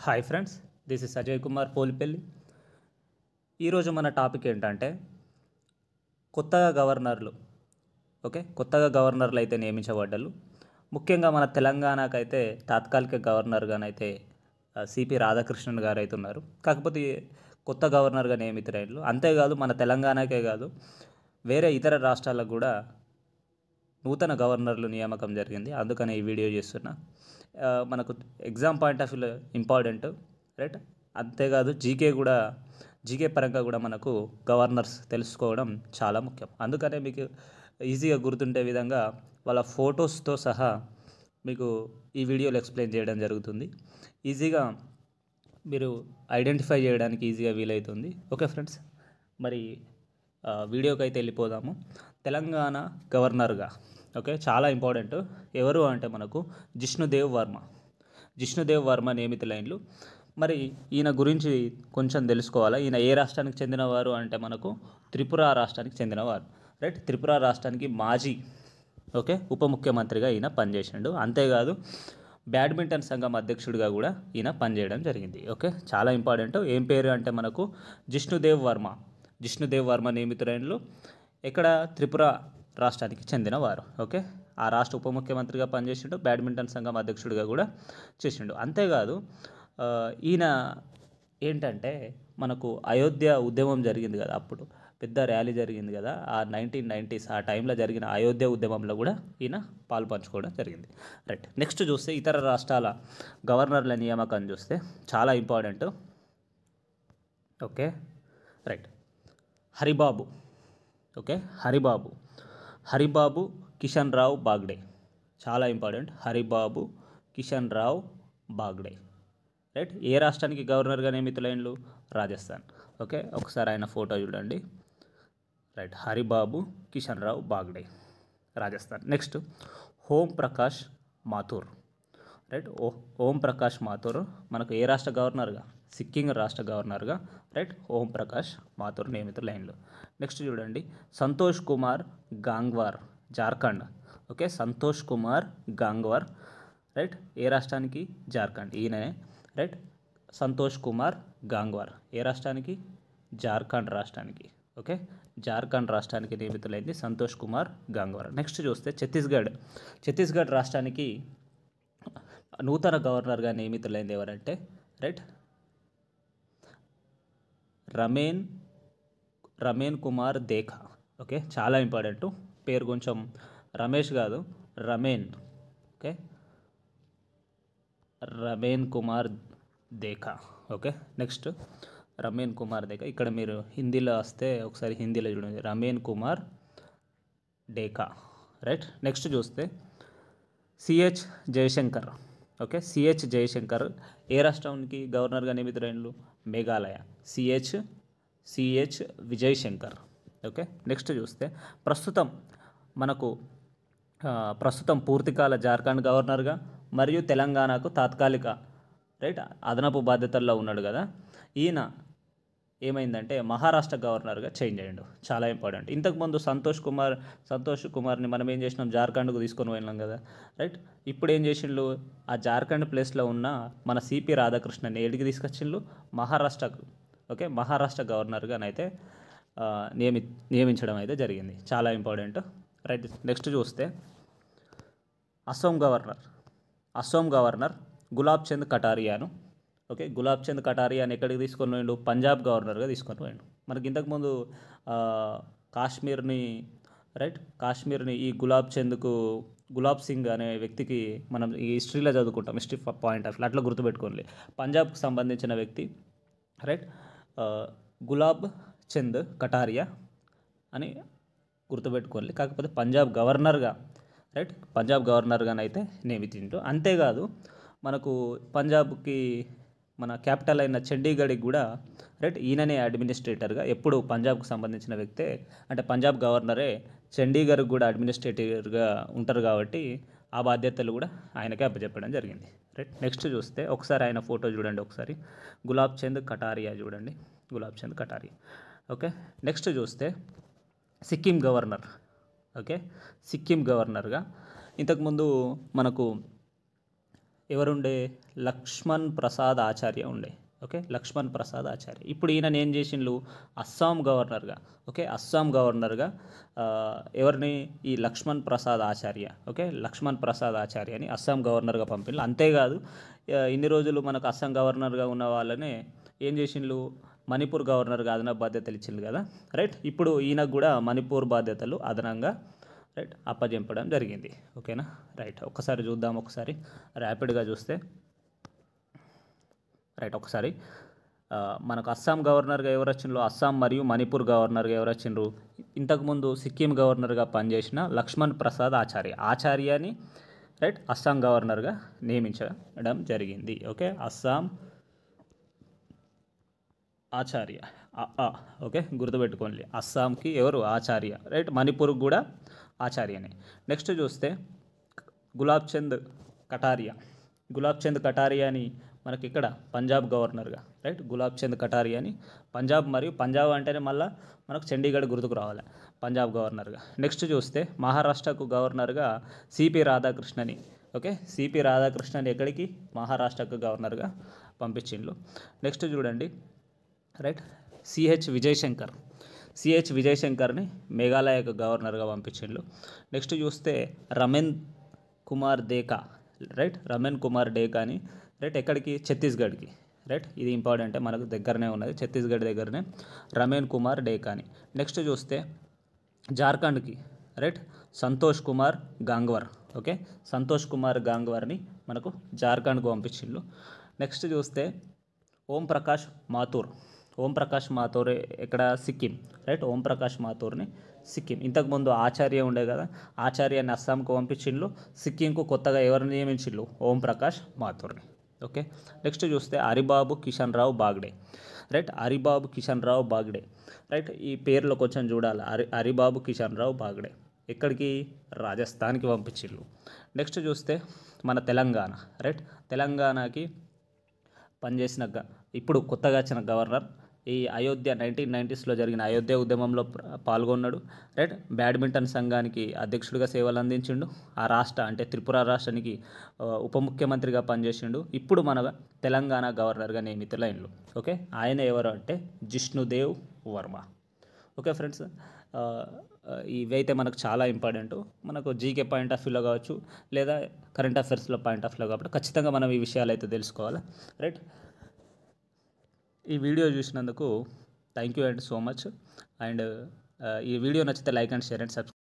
Hi friends, this is Ajay Kumar Polipalli. ఈరోజు మన topic ఏంటంటే కొత్తగా గవర్నర్లు. కొత్తగా గవర్నర్లు అయితే నియమించబడ్డారు. ముఖ్యంగా మన తెలంగాణకైతే తాత్కాలిక గవర్నర్గానైతే సిపి రాధాకృష్ణన్ గారు అయితే ఉన్నారు. కాకపోతే కొత్త గవర్నర్గా నియమితులైనరు. అంతేకాదు మన తెలంగాణకే కాదు, వేరే ఇతర రాష్ట్రాలకు కూడా నూతన గవర్నర్లు నియామకం జరిగింది. అందుకని ఈ వీడియో చేస్తున్నా. మనకు ఎగ్జామ్ పాయింట్ ఆఫ్ వ్యూలో ఇంపార్టెంట్, రైట్? అంతేకాదు జీకే పరంగా కూడా మనకు గవర్నర్స్ తెలుసుకోవడం చాలా ముఖ్యం. అందుకనే మీకు ఈజీగా గుర్తుండే విధంగా వాళ్ళ ఫొటోస్తో సహా మీకు ఈ వీడియోలో ఎక్స్ప్లెయిన్ చేయడం జరుగుతుంది. ఈజీగా మీరు ఐడెంటిఫై చేయడానికి ఈజీగా వీలవుతుంది. ఓకే ఫ్రెండ్స్, మరి వీడియోకి అయితే వెళ్ళిపోదాము. తెలంగాణ గవర్నర్గా చాలా ఇంపార్టెంట్ ఎవరు అంటే మనకు జిష్ణుదేవ్ వర్మ నియమితులైనలు. మరి ఈయన గురించి కొంచెం తెలుసుకోవాలా. ఈయన ఏ రాష్ట్రానికి చెందినవారు అంటే మనకు త్రిపుర రాష్ట్రానికి చెందినవారు, రైట్? త్రిపుర రాష్ట్రానికి మాజీ ఉప ముఖ్యమంత్రిగా ఈయన పనిచేసిండు. అంతేకాదు బ్యాడ్మింటన్ సంఘం అధ్యక్షుడిగా కూడా ఈయన పనిచేయడం జరిగింది. చాలా ఇంపార్టెంట్. ఏం పేరు అంటే మనకు జిష్ణుదేవ్ వర్మ నియమితులైనలు. ఎక్కడ? త్రిపుర రాష్ట్రానికి చెందినవారు. ఆ రాష్ట్ర ఉప ముఖ్యమంత్రిగా పనిచేసిండు, బ్యాడ్మింటన్ సంఘం అధ్యక్షుడిగా కూడా చేసిండు. అంతేకాదు ఈయన ఏంటంటే మనకు అయోధ్య ఉద్యమం జరిగింది కదా, అప్పుడు పెద్ద ర్యాలీ జరిగింది కదా, ఆ 1990s ఆ టైంలో జరిగిన అయోధ్య ఉద్యమంలో కూడా ఈయన పాల్పంచుకోవడం జరిగింది, రైట్? నెక్స్ట్ చూస్తే ఇతర రాష్ట్రాల గవర్నర్ల నియామకాన్ని చూస్తే చాలా ఇంపార్టెంట్. రైట్. హరిబాబు కిషన్ రావు బాగ్డే, చాలా ఇంపార్టెంట్. హరిబాబు కిషన్ రావు బాగ్డే, రైట్? ఏ రాష్ట్రానికి గవర్నర్గా నియమితులైనలు? రాజస్థాన్. ఒకసారి ఆయన ఫోటో చూడండి, right? Haribabu Kishan Rao Bagde, Rajasthan. Next Om Prakash Mathur, right? Om Prakash Mathur మనకు ఏ రాష్ట్ర గవర్నర్గా? సిక్కిం రాష్ట్ర గవర్నర్గా, రైట్? ఓం ప్రకాష్ మాథూర్ నియమితులైనలు. నెక్స్ట్ చూడండి, సంతోష్ కుమార్ గాంగ్వార్, జార్ఖండ్. సంతోష్ కుమార్ గాంగ్వార్, రైట్? ఏ రాష్ట్రానికి? జార్ఖండ్. ఈయననే, రైట్? సంతోష్ కుమార్ గాంగ్వార్ ఏ రాష్ట్రానికి? జార్ఖండ్ రాష్ట్రానికి. జార్ఖండ్ రాష్ట్రానికి నియమితులైంది సంతోష్ కుమార్ గాంగ్వార్. నెక్స్ట్ చూస్తే ఛత్తీస్గఢ్ రాష్ట్రానికి నూతన గవర్నర్గా నియమితులైంది ఎవరంటే, రైట్? రమేన్ కుమార్ దేఖా. చాలా ఇంపార్టెంట్ పేరు, కొంచెం రమేష్ కాదు, రమేన్. రమేన్ కుమార్ దేఖా. నెక్స్ట్ రమేన్ కుమార్ దేఖా. ఇక్కడ మీరు హిందీలో వస్తే ఒకసారి హిందీలో చూడండి, రమేన్ కుమార్ డేకా, రైట్? నెక్స్ట్ చూస్తే సిహెచ్ జయశంకర్. సిహెచ్ జయశంకర్ ఏ రాష్ట్రానికి గవర్నర్గా నియమితులైనలు? మేఘాలయ. సిహెచ్ విజయ్ శంకర్. నెక్స్ట్ చూస్తే ప్రస్తుతం పూర్తికాల జార్ఖండ్ గవర్నర్గా మరియు తెలంగాణకు తాత్కాలిక, రైట్, అదనపు బాధ్యతల్లో ఉన్నాడు కదా, ఈయన ఏమైందంటే మహారాష్ట్ర గవర్నర్గా చేంజ్ అయ్యాడు. చాలా ఇంపార్టెంట్. ఇంతకుముందు సంతోష్ కుమార్ని మనం ఏం చేసినాం? జార్ఖండ్కు తీసుకొని వెళ్ళినాం కదా, రైట్? ఇప్పుడు ఏం చేసిండు? ఆ జార్ఖండ్ ప్లేస్లో ఉన్న మన సిపి రాధాకృష్ణని ఏడికి తీసుకొచ్చిండు? మహారాష్ట్రకు. మహారాష్ట్ర గవర్నర్గానైతే నియమించడం అయితే జరిగింది. చాలా ఇంపార్టెంట్, రైట్? నెక్స్ట్ చూస్తే అస్సాం గవర్నర్ గులాబ్ చంద్ కటారియాను. గులాబ్ చంద్ కటారియాని ఎక్కడికి తీసుకొని పోయిండు? పంజాబ్ గవర్నర్గా తీసుకొని పోయిండు. మనకి ఇంతకుముందు కాశ్మీర్ని ఈ గులాబ్ సింగ్ అనే వ్యక్తికి మనం ఈ హిస్టరీలో చదువుకుంటాం, హిస్టరీ పాయింట్ ఆఫ్ వ్యూ అట్లా గుర్తుపెట్టుకోండి. పంజాబ్కి సంబంధించిన వ్యక్తి, రైట్? గులాబ్ చంద్ కటారియా అని గుర్తుపెట్టుకోండి. కాకపోతే పంజాబ్ గవర్నర్గానైతే నియమించిండు. అంతేకాదు మనకు పంజాబ్కి మన క్యాపిటల్ అయిన చండీగఢ్కి కూడా, రైట్, ఈయననే అడ్మినిస్ట్రేటర్గా. ఎప్పుడు పంజాబ్కు సంబంధించిన వ్యక్తే, అంటే పంజాబ్ గవర్నరే చండీగఢ్కి కూడా అడ్మినిస్ట్రేటర్గా ఉంటారు కాబట్టి ఆ బాధ్యతలు కూడా ఆయనకే అప్పచెప్పడం జరిగింది, రైట్? నెక్స్ట్ చూస్తే ఒకసారి ఆయన ఫోటో చూడండి, ఒకసారి గులాబ్ చంద్ కటారియా చూడండి, గులాబ్ చంద్ కటారియా. నెక్స్ట్ చూస్తే సిక్కిం గవర్నర్గా ఇంతకుముందు మనకు ఎవరుండే? లక్ష్మణ్ ప్రసాద్ ఆచార్య ఉండే. ఓకే, లక్ష్మణ్ ప్రసాద్ ఆచార్య. ఇప్పుడు ఈయన ఏం చేసిండ్రు? అస్సాం గవర్నర్గా, ఓకే, అస్సాం గవర్నర్గా ఎవరిని? ఈ లక్ష్మణ్ ప్రసాద్ ఆచార్య, ఓకే, లక్ష్మణ్ ప్రసాద్ ఆచార్యని అస్సాం గవర్నర్గా పంపిండ్రు. అంతేకాదు, ఇన్ని రోజులు మనకు అస్సాం గవర్నర్గా ఉన్న వాళ్ళనే ఏం చేసిండ్రు? మణిపూర్ గవర్నర్గా అదనపు బాధ్యతలు ఇచ్చిండ్రు కదా, రైట్. ఇప్పుడు ఈయనకు కూడా మణిపూర్ బాధ్యతలు అదనంగా రైట్ అప్పజెంపడం జరిగింది. ఓకేనా, రైట్. ఒకసారి చూద్దాం, ఒకసారి ర్యాపిడ్గా చూస్తే రైట్. ఒకసారి మనకు అస్సాం గవర్నర్గా ఎవరు వచ్చిండ్రు? అస్సాం మరియు మణిపూర్ గవర్నర్గా ఎవరు వచ్చిండ్రు? ఇంతకుముందు సిక్కిం గవర్నర్గా పనిచేసిన లక్ష్మణ్ ప్రసాద్ ఆచార్యని రైట్ అస్సాం గవర్నర్గా నియమించడం జరిగింది. ఓకే, అస్సాం ఆచార్య, ఓకే, గుర్తుపెట్టుకోండి. అస్సాంకి ఎవరు? ఆచార్య, రైట్. మణిపూర్కి కూడా ఆచార్యనే. నెక్స్ట్ చూస్తే గులాబ్ చంద్ కటారియాని మనకి ఇక్కడ పంజాబ్ గవర్నర్గా, రైట్. గులాబ్ చంద్ కటారియాని పంజాబ్, మరియు పంజాబ్ అంటేనే మళ్ళీ మనకు చండీగఢ్ గుర్తుకు రావాలి, పంజాబ్ గవర్నర్గా. నెక్స్ట్ చూస్తే మహారాష్ట్రకు గవర్నర్గా సిపి రాధాకృష్ణని, ఓకే, సిపి రాధాకృష్ణని ఎక్కడికి? మహారాష్ట్రకు గవర్నర్గా పంపించిండ్రు. నెక్స్ట్ చూడండి, రైట్. సిహెచ్ విజయశంకర్ని మేఘాలయకు గవర్నర్గా పంపించిండ్రు. నెక్స్ట్ చూస్తే రమెన్ కుమార్ డేకాని రైట్ ఎక్కడికి? ఛత్తీస్గఢ్కి, రైట్. ఇది ఇంపార్టెంట్, మనకు దగ్గరనే ఉన్నది, ఛత్తీస్గఢ్ దగ్గరనే రమెన్ కుమార్ డేకాని. నెక్స్ట్ చూస్తే జార్ఖండ్కి రైట్ సంతోష్ కుమార్ గాంగ్వర్, ఓకే, సంతోష్ కుమార్ గాంగ్వర్ని మనకు జార్ఖండ్కు పంపించిండ్రు. నెక్స్ట్ చూస్తే ఓం ప్రకాష్ మాథూర్ ఎక్కడ? సిక్కిం, రైట్. ఓం ప్రకాష్ మాథూర్ని సిక్కిం. ఇంతకుముందు ఆచార్య ఉండే కదా, ఆచార్యాన్ని అస్సాంకు పంపించిండ్రు. సిక్కింకు కొత్తగా ఎవరిని నియమించిండ్రు? ఓం ప్రకాష్ మాథూర్ని. ఓకే, నెక్స్ట్ చూస్తే హరిబాబు కిషన్ రావు బాగ్డే, రైట్. ఈ పేర్లో కొంచెం చూడాలి. హరిబాబు కిషన్ రావు బాగ్డే ఎక్కడికి? రాజస్థాన్కి పంపించిండ్రు. నెక్స్ట్ చూస్తే మన తెలంగాణ, రైట్. తెలంగాణకి పనిచేసిన ఇప్పుడు కొత్తగా వచ్చిన గవర్నర్, ఈ అయోధ్య 1990స్లో జరిగిన అయోధ్య ఉద్యమంలో పాల్గొన్నాడు, రైట్. బ్యాడ్మింటన్ సంఘానికి అధ్యక్షుడిగా సేవలు అందించిండు. ఆ రాష్ట్ర అంటే త్రిపుర రాష్ట్రానికి ఉప ముఖ్యమంత్రిగా పనిచేసిండు. ఇప్పుడు మన తెలంగాణ గవర్నర్గా నియమితులైండు. ఓకే, ఆయన ఎవరు అంటే జిష్ణుదేవ్ వర్మ. ఓకే ఫ్రెండ్స్, ఇవైతే మనకు చాలా ఇంపార్టెంట్. మనకు జీకే పాయింట్ ఆఫ్ వ్యూలో కావచ్చు, లేదా కరెంట్ అఫైర్స్లో పాయింట్ ఆఫ్ వ్యూలో కాబట్టి ఖచ్చితంగా మనం ఈ విషయాలు అయితే తెలుసుకోవాలి, రైట్. ఈ వీడియో చూసినందుకు thank you and so much. And ఈ వీడియో నచ్చితే like and share and subscribe.